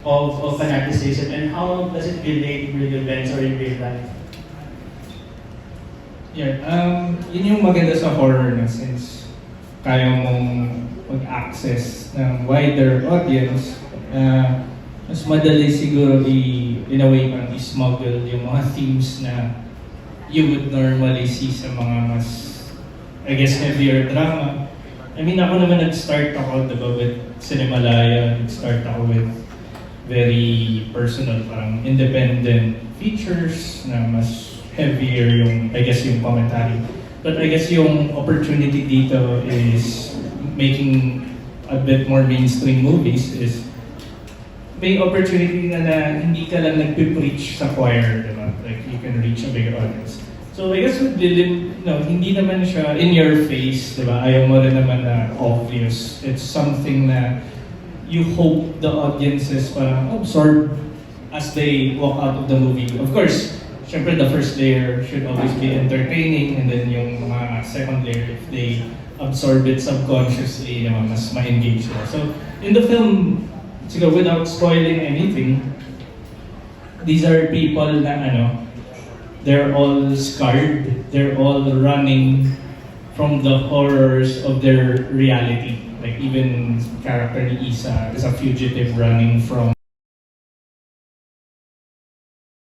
of fanaticism, and how does it relate with events or in real life? Yeah, yun yung maganda sa horror na since kaya mong mag-access ng wider audience, mas madali siguro in a way parang i-smuggle yung mga themes na you would normally see sa mga mas, I guess, heavier drama. I mean, ako naman nag-start ako, diba, with Cinemalaya, nag-start ako with very personal, parang independent features na mas heavier yung, I guess, yung commentary. But I guess yung opportunity dito is making a bit more mainstream movies is may opportunity na hindi ka lang nagpipreach sa choir, diba? Like, you can reach a bigger audience. So I guess with Lilim, no, hindi naman siya in your face, diba? Ayaw mo rin naman na obvious. It's something na you hope the audiences parang absorb as they walk out of the movie. Of course, syempre the first layer should always be entertaining, and then yung mga second layer, if they absorb it subconsciously, naman mas ma-engage sila. So in the film, siguro without spoiling anything, these are people na they're all scarred, they're all running from the horrors of their reality. Like even character ni Isa is a fugitive running from